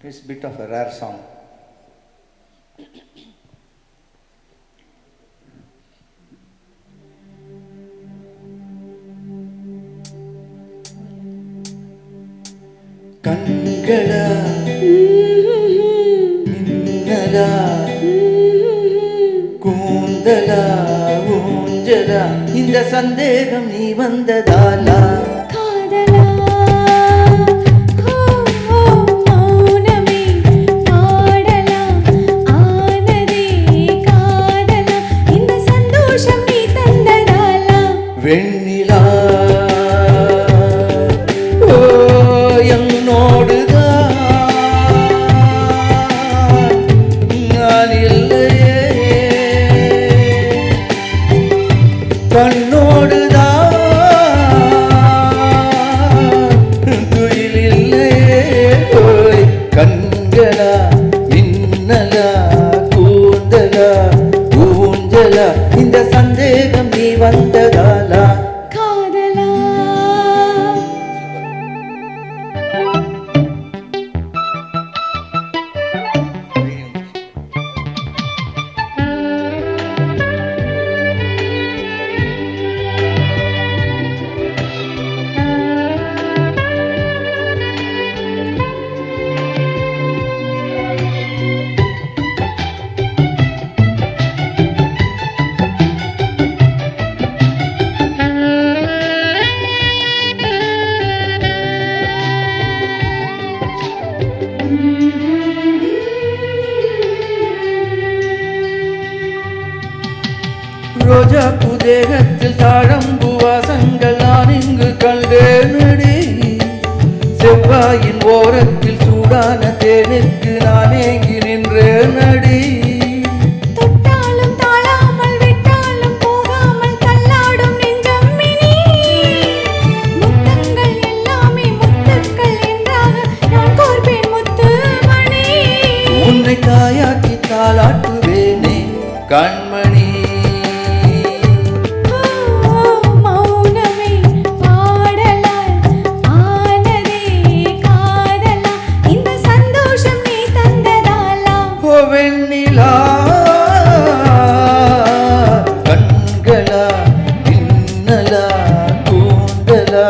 It's a bit of a rare song. கண்களா மின்னலா கூந்தலா ஊஞ்சலா இந்த சந்தேகம் நீ வந்ததாலா காதலா மௌனமே பாடலா ஆனதே காதலா இந்த சந்தோஷம் நீ தந்ததாலா வெண்ணிலா என்னோடுதான் நான் இல்லையே கண்ணோடுதான் துயில் இல்லையே போய் கண்களா மின்னலா கூந்தலா ஊஞ்சலா இந்த சந்தேகம் நீ வந்ததாலா காதலா ரோஜா புதேகத்தில் தாழம்பு வாசங்கள் நான் இங்கு கண்டேனடி செவ்வாயின் ஓரத்தில் சூடான தேனுக்கு நான் ஏங்கி நின்றேனடி தொட்டாலும் தாழாமல் விட்டாலும் போகாமல் தள்ளாடும் நெஞ்சம் மினி முத்தங்கள் எல்லாமே முத்துக்கள் என்றாக நான் கோர்ப்பேன் முத்து மணி உன்னை தாயாக்கி தாளாட்டுவேனே கண்மணி மௌனமே பாடலாய் ஆனதே காதலா இந்த சந்தோஷம் நீ தந்ததாலா ஓ வெண்ணிலா கண்களா மின்னலா கூந்தலா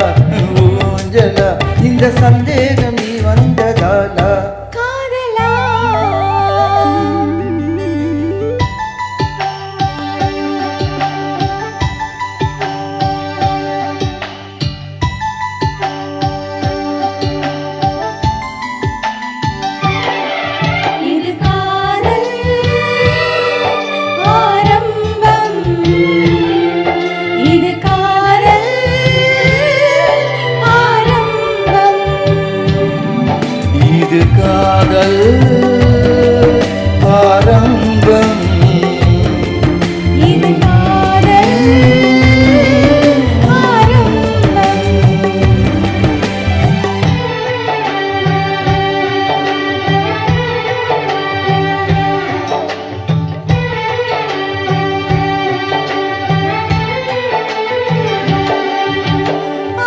ஊஞ்சலா இந்த சந்தேகம் நீ வந்ததாலா காதலா இது காதல் ஆரம்பம் இது காதல் ஆரம்பம் இது காதல் ஆரம்பம் இது காதல் ஆரம்பம்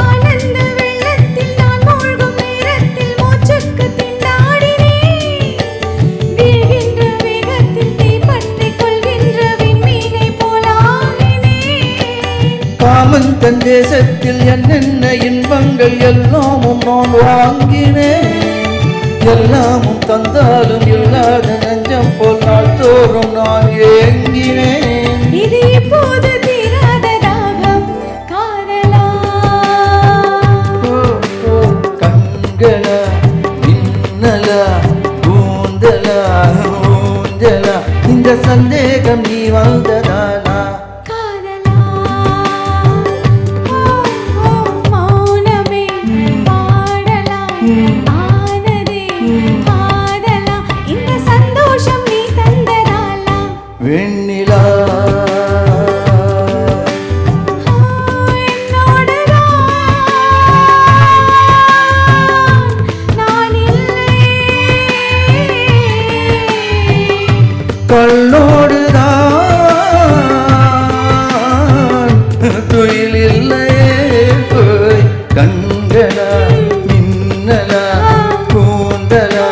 ஆனந்த வெள்ளத்தில் நான் மூழ்கும் நேரத்தில் மூச்சுக்கு திண்டாடினேன் வீழ்கின்ற வேகத்தில் தீப்பற்றிக் கொள்கின்ற விண்மீனை போலாகினேன் காமன் தன் தேசத்தில் என்னென்ன இன்பங்கள் எல்லாமும் நான் வாங்கினேன் எல்லாமும் தந்தாலும் இல்லாத நெஞ்சம் போல் நாள் தோறும் நான் ஏங்கினேன் இது இப்போது தீராத தாகம் காதலா ஓ, ஓ, கண்களா மின்னலா கூந்தலா ஊஞ்சலா இந்த சந்தேகம் நீ வந்ததாலா காதலா மௌனமே பாடலா ஆனதே காதலா இந்த சந்தோஷம் நீ தந்ததாலா வெண்ணிலா என்னோடுதான் நான் இல்லை கண்ணோடுதான் துயில் இல்லையே போய் கண்களா மின்னலா கூந்தலா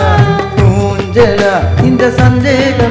இந்த சந்தேகம்